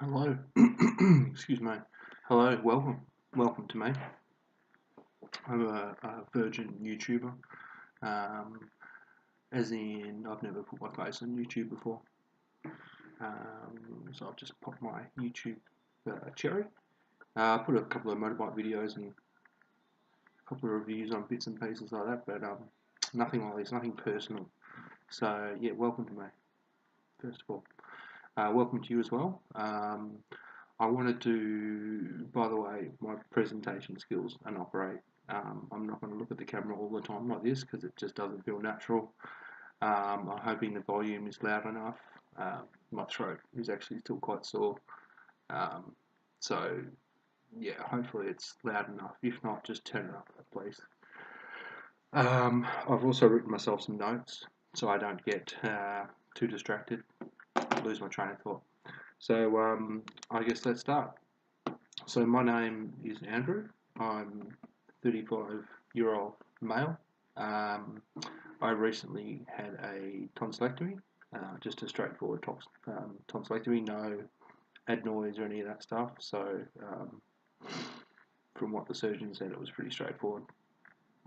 Hello. Excuse me. Hello, welcome to me. I'm a virgin YouTuber. Um, as in, I've never put my face on YouTube before. So I've just popped my YouTube cherry. I put a couple of motorbike videos and a couple of reviews on bits and pieces like that, but nothing like this, nothing personal. So yeah, welcome to me. First of all, welcome to you as well. I wanted to, by the way, my presentation skills are not great. I'm not going to look at the camera all the time like this because it just doesn't feel natural. I'm hoping the volume is loud enough. My throat is actually still quite sore. Um, so, yeah, hopefully it's loud enough. If not, just turn it up, please. I've also written myself some notes so I don't get too distracted, lose my train of thought. So, I guess let's start. So my name is Andrew. I'm 35-year-old male. Um, I recently had a tonsillectomy, just a straightforward tonsillectomy, no adenoids or any of that stuff. So from what the surgeon said, it was pretty straightforward.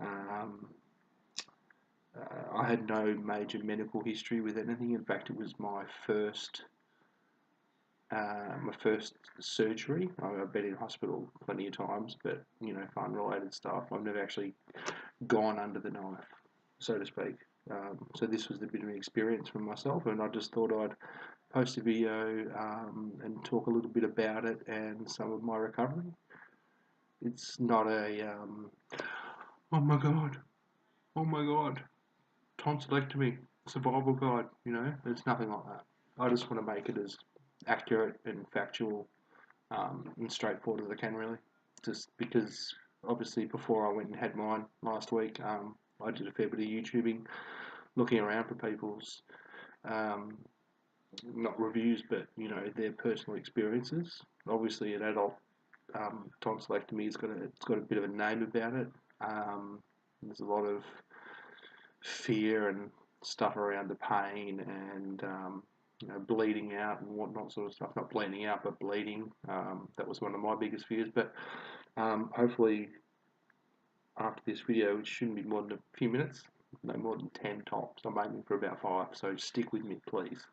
Um, I had no major medical history with anything. In fact, it was my first surgery. I've been in hospital plenty of times, but for unrelated stuff. I've never actually gone under the knife, so to speak. So this was a bit of an experience for myself, and I just thought I'd post a video and talk a little bit about it and some of my recovery. It's not oh my god, oh my god, tonsillectomy survival guide. It's nothing like that. I just want to make it as accurate and factual and straightforward as I can, really. Just because, obviously, before I went and had mine last week, I did a fair bit of YouTubing, looking around for people's um, not reviews, but their personal experiences. Obviously, an adult tonsillectomy it's got a bit of a name about it. There's a lot of fear and stuff around the pain and bleeding out and whatnot sort of stuff. Not bleeding out, but bleeding. That was one of my biggest fears. But hopefully, after this video, which shouldn't be more than a few minutes, no more than 10 tops. I'm aiming for about 5, so stick with me, please.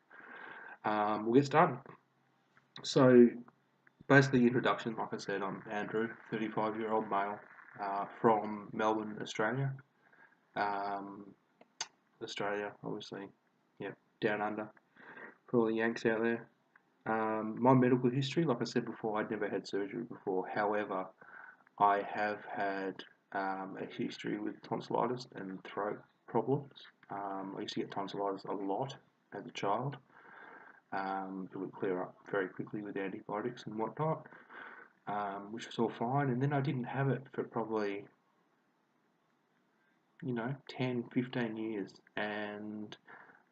We'll get started. So, basically, introduction, like I said, I'm Andrew, 35-year-old male from Melbourne, Australia. Australia, obviously, down under, for all the Yanks out there. My medical history, like I said before, I'd never had surgery before. However, I have had a history with tonsillitis and throat problems. I used to get tonsillitis a lot as a child. It would clear up very quickly with antibiotics and whatnot, which was all fine. And then I didn't have it for probably 10, 15 years. And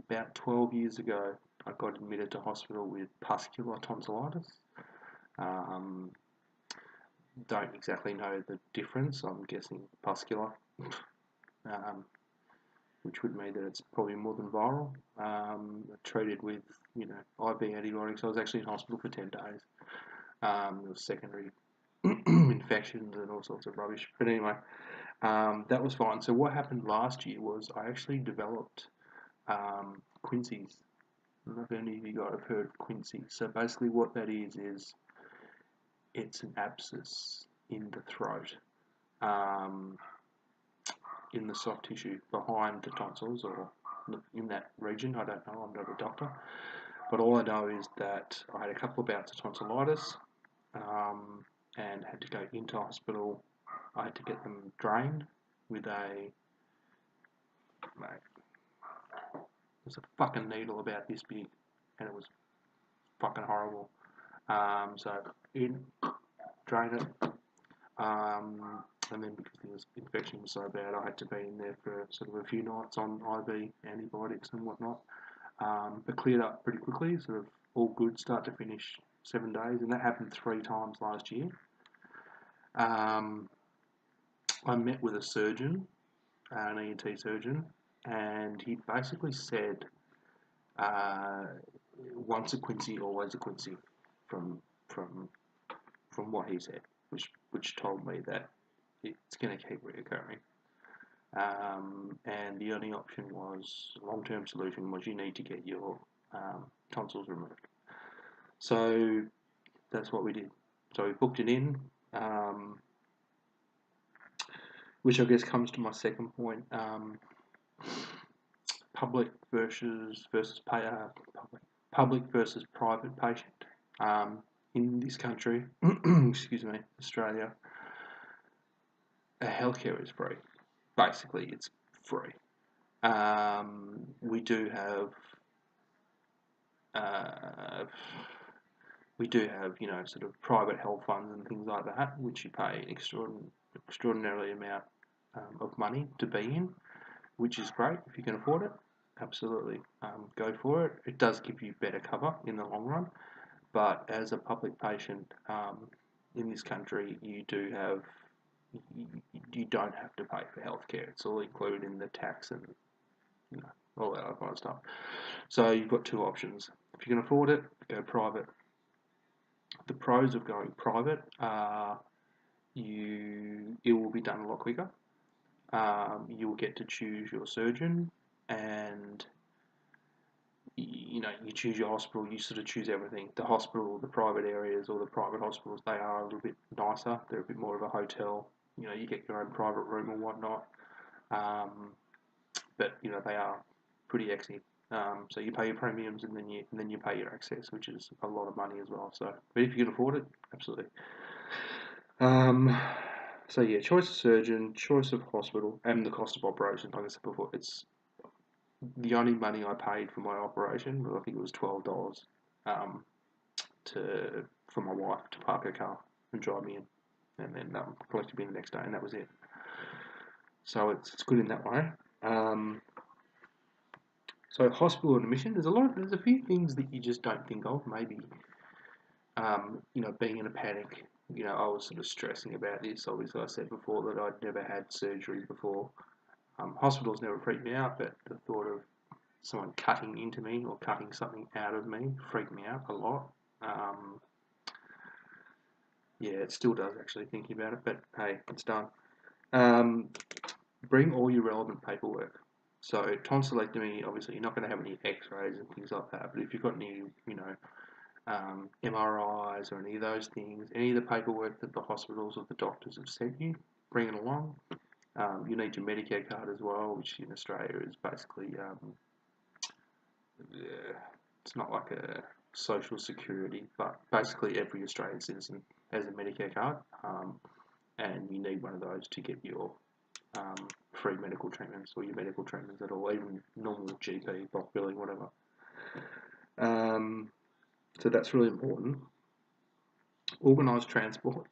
about 12 years ago, I got admitted to hospital with pustular tonsillitis. Don't exactly know the difference. I'm guessing pustular, which would mean that it's probably more than viral. Treated with IV antibiotics. I was actually in hospital for 10 days. There was secondary infections and all sorts of rubbish. But anyway, that was fine. So what happened last year was I actually developed quinces. I don't know if any of you guys have heard of quincy. So basically what that is it's an abscess in the throat, in the soft tissue behind the tonsils or in that region. I don't know, I'm not a doctor. But all I know is that I had a couple of bouts of tonsillitis and had to go into hospital. I had to get them drained with there's a fucking needle about this big, and it was fucking horrible. So drain it, and then because the infection was so bad, I had to be in there for sort of a few nights on IV antibiotics and whatnot. But cleared up pretty quickly, sort of all good, start to finish, 7 days, and that happened 3 times last year. I met with a surgeon, an ENT surgeon, and he basically said, once a quincy, always a quincy. from from what he said, which told me that it's going to keep reoccurring. And the only option was, long-term solution was, you need to get your tonsils removed. So that's what we did. So we booked it in, which I guess comes to my second point: public public versus private patient. In this country, excuse me, Australia, healthcare is free. Basically, it's free. We do have sort of private health funds and things like that, which you pay an extraordinarily amount of money to be in, which is great if you can afford it. Absolutely, go for it. It does give you better cover in the long run, but as a public patient in this country, you don't have to pay for healthcare. It's all included in the tax and all that other kind of stuff. So you've got two options. If you can afford it, go private. The pros of going private are it will be done a lot quicker. You'll get to choose your surgeon, and you choose your hospital. You sort of choose everything. The hospital, the private areas, or the private hospitals, they are a little bit nicer. They're a bit more of a hotel. You get your own private room or whatnot. But they are pretty exy. So you pay your premiums, and then you pay your access, which is a lot of money as well. So, but if you can afford it, absolutely. So yeah, choice of surgeon, choice of hospital, and the cost of operation. Like I said before, it's the only money I paid for my operation. I think it was $12 for my wife to park her car and drive me in, and then collected me the next day, and that was it. So it's good in that way. So hospital admission, there's a few things that you just don't think of. Maybe, being in a panic. I was sort of stressing about this. Obviously, I said before that I'd never had surgery before. Hospitals never freaked me out, but the thought of someone cutting into me or cutting something out of me freaked me out a lot. Yeah, it still does actually thinking about it, but hey, it's done. Bring all your relevant paperwork. So tonsillectomy, obviously, you're not going to have any X-rays and things like that. But if you've got any, MRIs or any of those things, any of the paperwork that the hospitals or the doctors have sent you, bring it along. You need your Medicare card as well, which in Australia is basically, it's not like a social security, but basically every Australian citizen has a Medicare card, and you need one of those to get your free medical treatments or your medical treatments at all, even normal GP, block billing, whatever. So that's really important. Organised transport.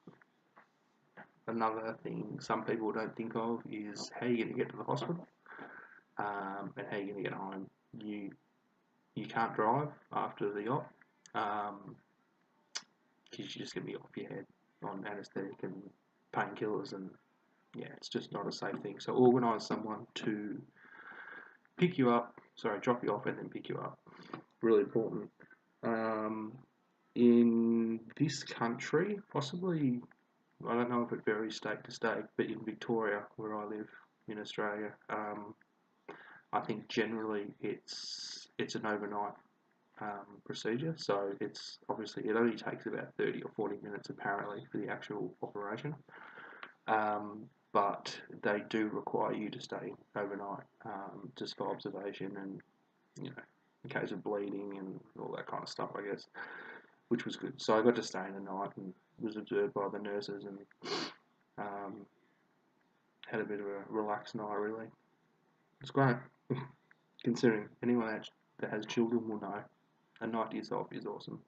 Another thing some people don't think of is how you're going to get to the hospital, and how you're going to get home. You can't drive after the op, because you're just going to be off your head on anaesthetic and painkillers, and yeah, it's just not a safe thing. So organise someone to drop you off and then pick you up. Really important. In this country, possibly, I don't know if it varies state to state, but in Victoria, where I live in Australia, I think generally it's an overnight procedure. So it's obviously, it only takes about 30 or 40 minutes apparently for the actual operation. But they do require you to stay overnight, just for observation and, in case of bleeding and all that kind of stuff, I guess, which was good. So I got to stay in the night and was observed by the nurses, and had a bit of a relaxed night, really. It's great. Considering anyone that has children will know, a night to yourself is awesome.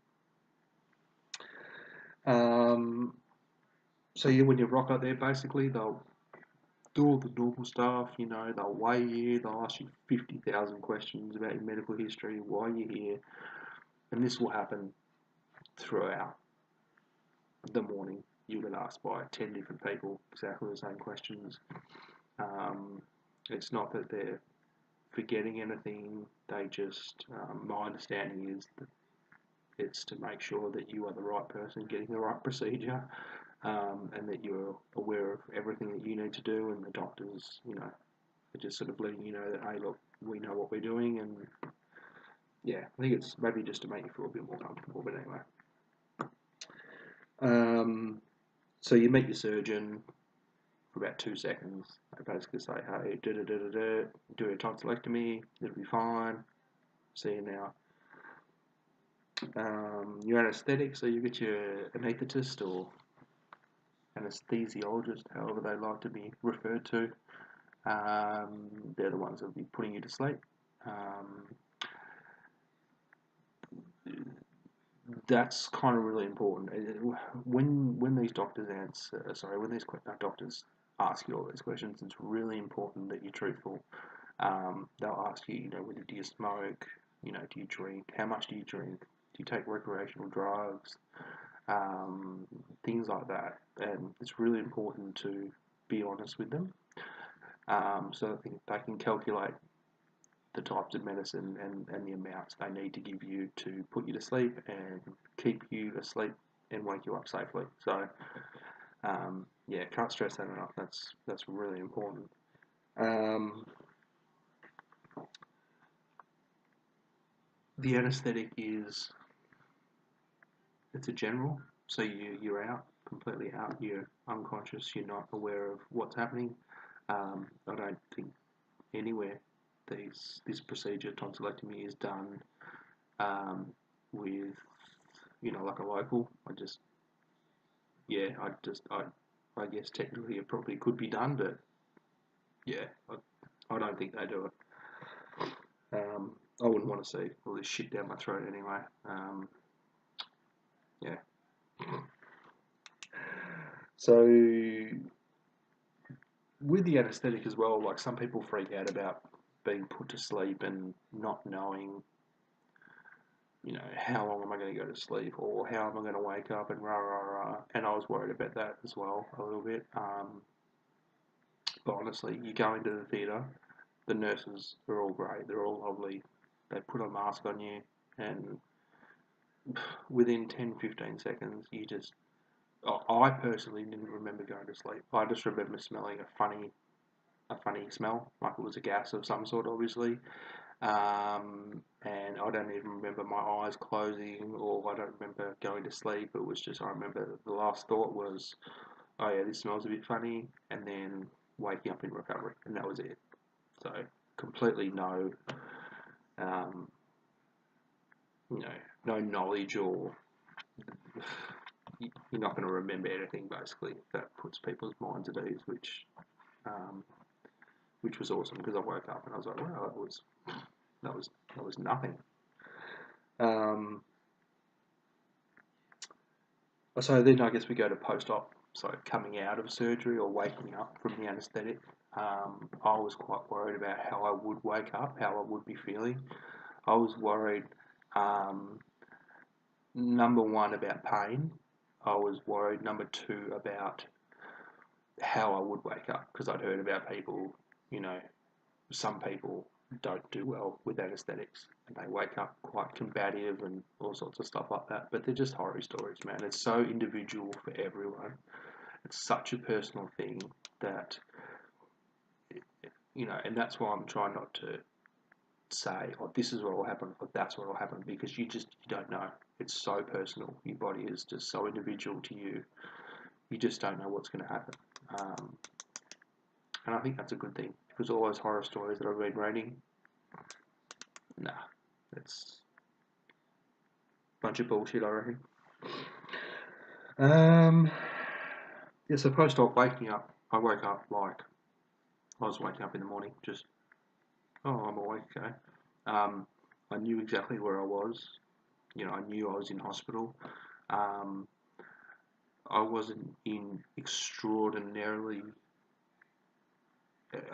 So yeah, when you rock up there, basically, they'll do all the normal stuff, they'll weigh you, they'll ask you 50,000 questions about your medical history, why you're here, and this will happen throughout the morning. You get asked by 10 different people exactly the same questions. It's not that they're forgetting anything, they just, my understanding is that It's to make sure that you are the right person getting the right procedure, and that you're aware of everything that you need to do, and the doctors, are just sort of letting you know that, hey, look, we know what we're doing, and yeah, I think it's maybe just to make you feel a bit more comfortable, but anyway. So you meet your surgeon for about 2 seconds. They basically say, hey, do a tonsillectomy, it'll be fine, see you now. Your anaesthetic, so you get your anaesthetist or anesthesiologist, however they like to be referred to. They're the ones that will be putting you to sleep. That's kind of really important. When these doctors when these doctors ask you all these questions, it's really important that you're truthful. They'll ask you, whether do you smoke, do you drink, how much do you drink, do you take recreational drugs, things like that. And it's really important to be honest with them, so that they can calculate the types of medicine and the amounts they need to give you to put you to sleep and keep you asleep and wake you up safely. So, yeah, can't stress that enough. That's really important. The anaesthetic it's a general, so you're out, completely out, you're unconscious, you're not aware of what's happening. I don't think anywhere this procedure, tonsillectomy, is done with, like a local. I guess technically it probably could be done, but yeah, I don't think they do it. I wouldn't want to see all this shit down my throat anyway. Yeah. So with the anaesthetic as well, like some people freak out about being put to sleep and not knowing, how long am I going to go to sleep, or how am I going to wake up, and rah rah rah. And I was worried about that as well a little bit. But honestly, you go into the theatre, the nurses are all great, they're all lovely. They put a mask on you, and within 10-15 seconds, I personally didn't remember going to sleep. I just remember smelling a funny smell, like it was a gas of some sort, obviously. And I don't even remember my eyes closing, or I don't remember going to sleep. It was just, I remember the last thought was, oh yeah, this smells a bit funny, and then waking up in recovery, and that was it. So completely um, no knowledge, or you're not going to remember anything. Basically, that puts people's minds at ease, which was awesome, because I woke up and I was like, wow, that was nothing. So then I guess we go to post-op, so coming out of surgery or waking up from the anaesthetic. I was quite worried about how I would wake up, how I would be feeling. I was worried, number one, about pain. I was worried, number two, about how I would wake up, because I'd heard about people, some people don't do well with anaesthetics, and they wake up quite combative and all sorts of stuff like that. But they're just horror stories, man. It's so individual for everyone. It's such a personal thing that, and that's why I'm trying not to say, oh, this is what will happen, or that's what will happen, because you don't know. It's so personal. Your body is just so individual to you. You just don't know what's going to happen. And I think that's a good thing, because all those horror stories that I've been reading, nah, it's a bunch of bullshit, I reckon. Yeah, so post-op waking up, I woke up like I was waking up in the morning, just, oh, I'm awake, okay. I knew exactly where I was. I knew I was in hospital. I wasn't in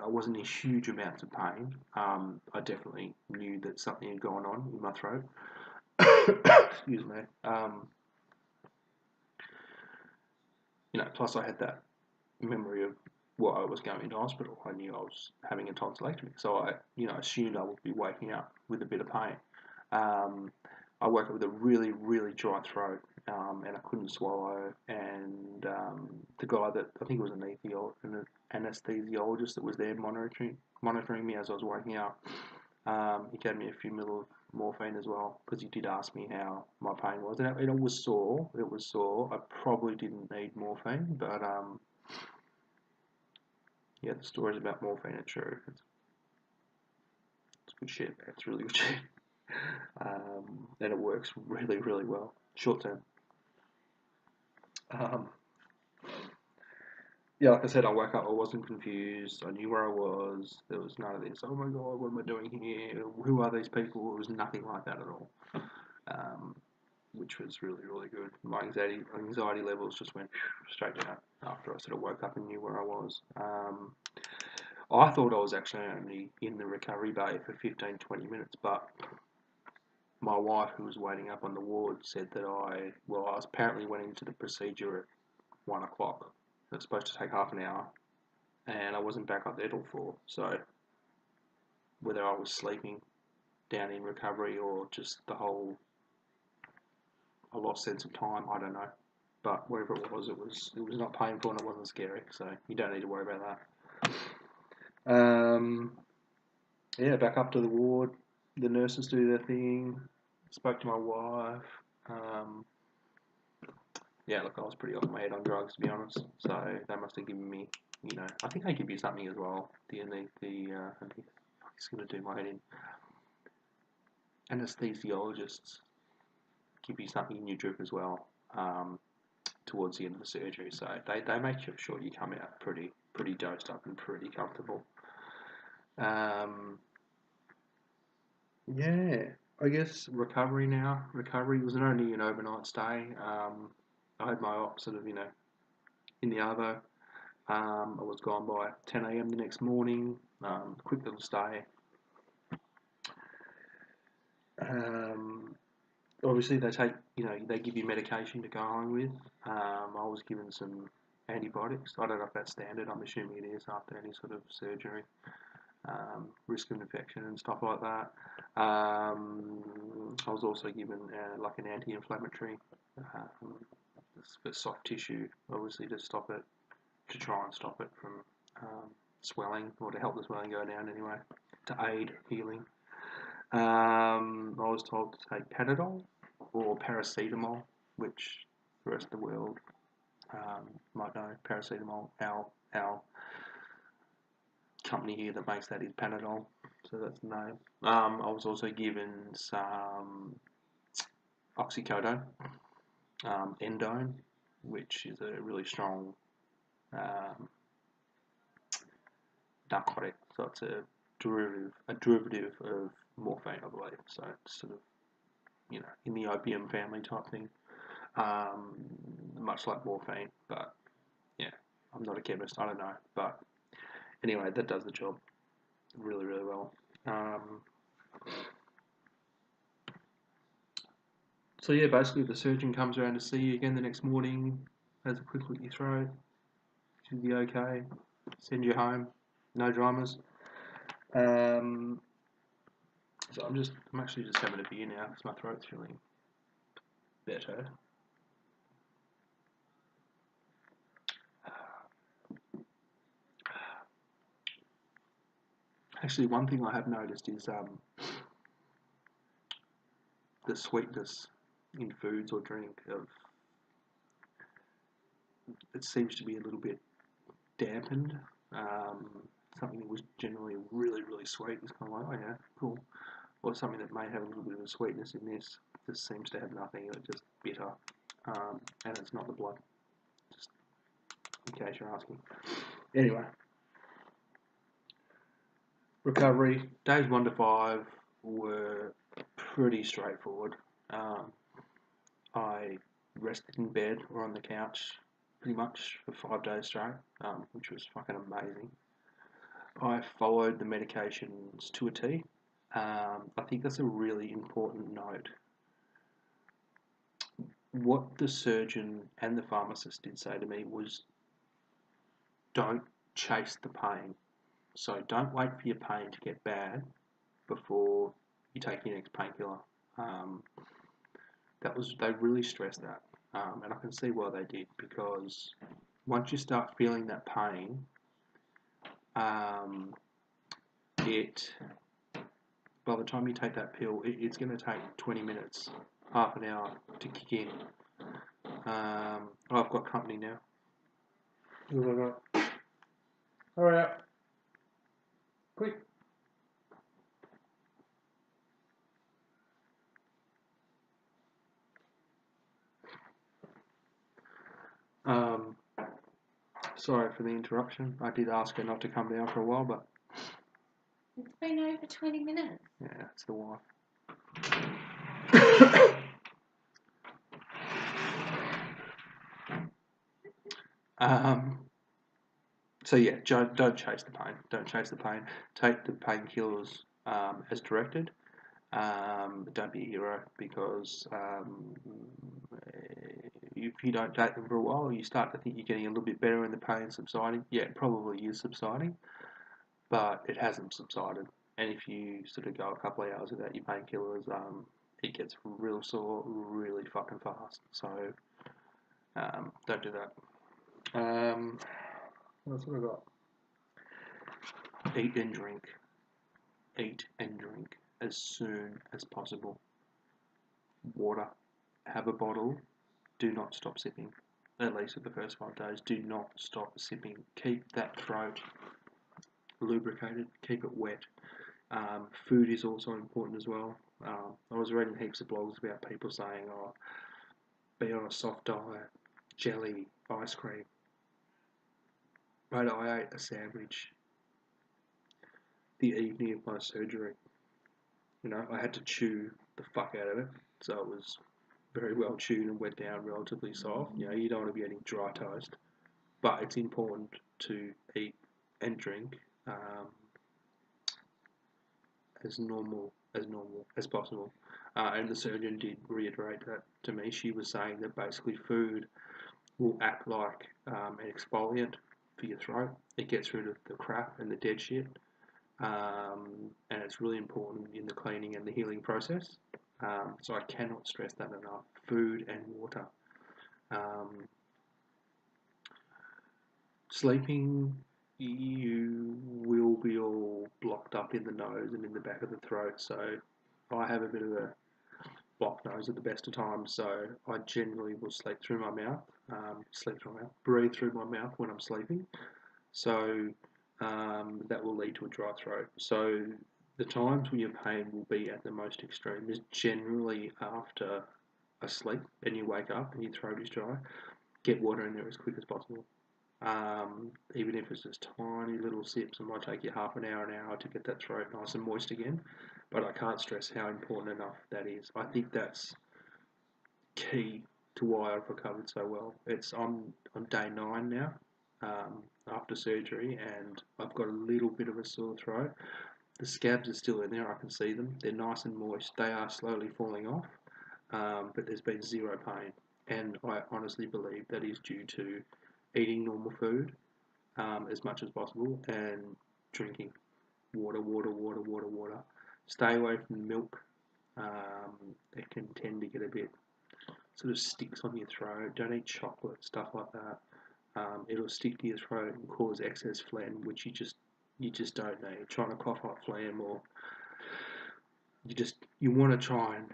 I wasn't in huge amounts of pain. I definitely knew that something had gone on in my throat. Excuse me. Plus I had that memory of why I was going into hospital. I knew I was having a tonsillectomy, so I assumed I would be waking up with a bit of pain. I woke up with a really, really dry throat, and I couldn't swallow. And the guy that I think it was an anesthesiologist that was there monitoring me as I was waking up, he gave me a few mil of morphine as well because he did ask me how my pain was, and it was sore. It was sore. I probably didn't need morphine, but yeah, the stories about morphine are true. It's good shit. It's really good shit. And it works really, really well. Short term. Um, yeah, like I said, I woke up, I wasn't confused, I knew where I was, there was none of this, oh my god, what am I doing here, who are these people, it was nothing like that at all, um, which was really, really good. My anxiety levels just went straight down after I sort of woke up and knew where I was. I thought I was actually only in the recovery bay for 15-20 minutes, but my wife, who was waiting up on the ward, said that I was apparently went into the procedure at 1 o'clock. It's supposed to take half an hour, and I wasn't back up there till 4. So whether I was sleeping down in recovery or just I lost sense of time, I don't know. But wherever it was not painful and it wasn't scary, so you don't need to worry about that. Yeah, back up to the ward. The nurses do their thing. Spoke to my wife. Um, yeah, look, I was pretty off my head on drugs, to be honest. So they must have given me, I think they give you something as well. I think it's going to do my head in. Anesthesiologists give you something in your drip as well, towards the end of the surgery. So they make sure you come out pretty dosed up and pretty comfortable. Yeah, I guess recovery now. Recovery was only an overnight stay. I had my op sort of, in the arvo. I was gone by 10 a.m. the next morning. Quick little stay. Um, Obviously, they give you medication to go home with. I was given some antibiotics. I don't know if that's standard. I'm assuming it is after any sort of surgery. Risk of infection and stuff like that. I was also given like an anti-inflammatory for soft tissue, obviously to try and stop it from swelling, or to help the swelling go down anyway, to aid healing. I was told to take Panadol or paracetamol, which the rest of the world might know. Paracetamol, our company here that makes that is Panadol, so that's the name. I was also given some oxycodone, endone, which is a really strong um, narcotic. So it's a derivative of morphine, I believe. So it's sort of, in the opium family type thing, much like morphine. But yeah, I'm not a chemist. I don't know, but anyway, that does the job really, really well. So yeah, basically the surgeon comes around to see you again the next morning, has a quick look at your throat, should be okay, send you home, no dramas. Um, so I'm actually just having a beer now because my throat's feeling better. Actually, one thing I have noticed is the sweetness in foods or drink of it seems to be a little bit dampened. Um, Something that was generally really, really sweet is kind of like, oh yeah, cool. Or something that may have a little bit of a sweetness in this just seems to have nothing. It's just bitter, and it's not the blood. Just in case you're asking. Anyway, recovery days 1 to 5 were pretty straightforward. Um, I rested in bed or on the couch pretty much for 5 days straight, which was fucking amazing. I followed the medications to a T. I think that's a really important note. What the surgeon and the pharmacist did say to me was don't chase the pain. So don't wait for your pain to get bad before you take your next painkiller. they really stressed that, and I can see why they did, because once you start feeling that pain, um, it by the time you take that pill, it's going to take 20 minutes, half an hour to kick in. I've got company now. What have I got? Hurry up. Quick. Sorry for the interruption. I did ask her not to come down for a while, but... It's been over 20 minutes. Yeah, it's the wife. So yeah, don't chase the pain. Don't chase the pain. Take the painkillers as directed. Don't be a hero, because if you don't take them for a while, you start to think you're getting a little bit better and the pain subsiding. Yeah, it probably is subsiding, but it hasn't subsided. And if you sort of go a couple of hours without your painkillers, it gets real sore really fucking fast. So don't do that. What else have I got? Eat and drink. Eat and drink as soon as possible. Water. Have a bottle. Do not stop sipping. At least for the first 5 days. Do not stop sipping. Keep that throat lubricated. Keep it wet. Food is also important as well. I was reading heaps of blogs about people saying, oh, be on a soft diet, jelly, ice cream. But I ate a sandwich the evening of my surgery. You know, I had to chew the fuck out of it, so it was very well chewed and went down relatively soft. You know, you don't want to be eating dry toast, but it's important to eat and drink as normal as possible. And the surgeon did reiterate that to me. She was saying that basically food will act like an exfoliant for your throat. It gets rid of the crap and the dead shit, and it's really important in the cleaning and the healing process. So I cannot stress that enough. Food and water. Sleeping, you will be all blocked up in the nose and in the back of the throat. So I have a bit of a blocked nose at the best of times. So I generally will sleep through my mouth, breathe through my mouth when I'm sleeping. So that will lead to a dry throat. So the times when your pain will be at the most extreme is generally after a sleep and you wake up and your throat is dry. Get water in there as quick as possible. Even if it's just tiny little sips, it might take you half an hour to get that throat nice and moist again. But I can't stress how important enough that is. I think that's key to why I've recovered so well. I'm on day 9 now, after surgery, and I've got a little bit of a sore throat. The scabs are still in there, I can see them. They're nice and moist. They are slowly falling off, but there's been zero pain. And I honestly believe that is due to eating normal food as much as possible and drinking water. Stay away from milk. It can tend to get a bit sort of sticks on your throat. Don't eat chocolate, stuff like that. It'll stick to your throat and cause excess phlegm, which you just don't need. You're trying to cough up phlegm, or you want to try and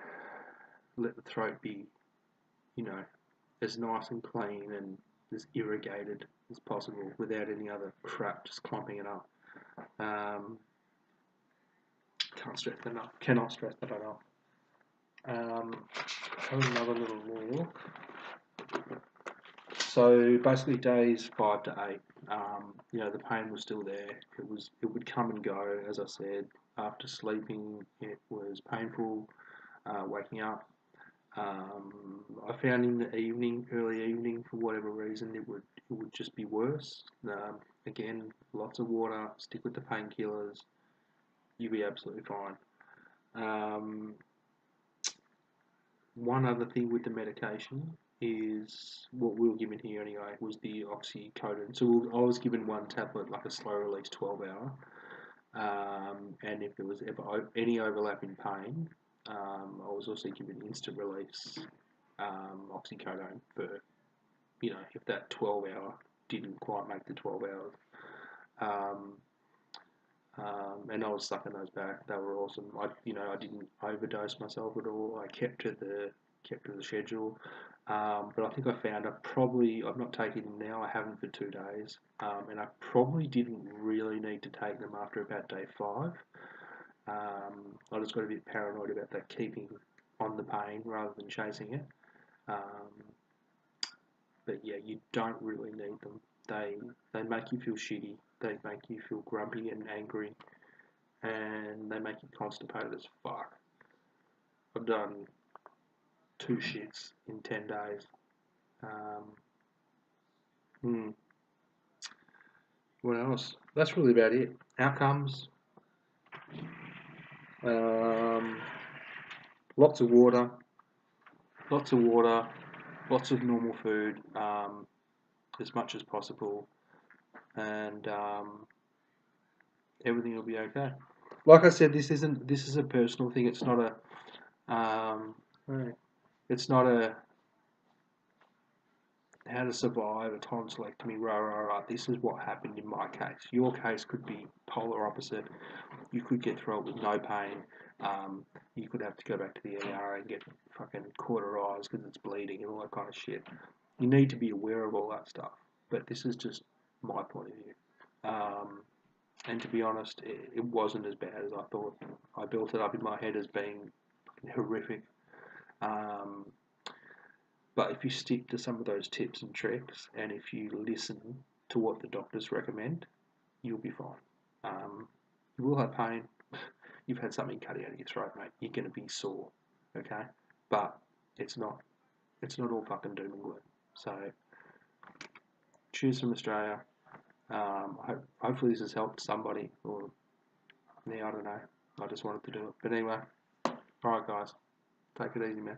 let the throat be, you know, as nice and clean and as irrigated as possible without any other crap just clumping it up. Can't stress that enough. Cannot stress that enough. Have another little look. So basically, days 5 to 8. The pain was still there. It would come and go. As I said, after sleeping, it was painful. Waking up, I found in the early evening, for whatever reason, it would just be worse. Again, lots of water. Stick with the painkillers. You'll be absolutely fine. One other thing with the medication is what we were given here anyway was the oxycodone. So I was given one tablet, like a slow release 12 hour, and if there was ever any overlapping pain, I was also given instant release oxycodone for, if that 12 hour didn't quite make the 12 hours. Um, and I was sucking those back. They were awesome. I didn't overdose myself at all. I kept to the schedule. But I think I found I'm not taking them now. I haven't for 2 days, and I probably didn't really need to take them after about day 5. I just got a bit paranoid about that keeping on the pain rather than chasing it. Um, but yeah, you don't really need them. They make you feel shitty. They make you feel grumpy and angry, and they make you constipated as fuck. I've done 2 shits in 10 days. Um, hmm, what else? That's really about it. Outcomes. Um, lots of water. Lots of water. Lots of normal food. As much as possible, and everything will be okay. Like I said, this is a personal thing. It's not a it's not a how to survive a tonsillectomy. Rah. This is what happened in my case. Your case could be polar opposite. You could get through it with no pain. Um, you could have to go back to the ER and get fucking cauterized because it's bleeding and all that kind of shit. You need to be aware of all that stuff. But this is just my point of view. Um, and to be honest, it wasn't as bad as I thought. I built it up in my head as being horrific. Um, but if you stick to some of those tips and tricks, and if you listen to what the doctors recommend, you'll be fine. You will have pain. You've had something cut out of your throat, mate. You're going to be sore, okay? But it's not. It's not all fucking doom and gloom. So, cheers from Australia. Hopefully this has helped somebody, or yeah, I don't know. I just wanted to do it. But anyway, alright guys, take it easy, man.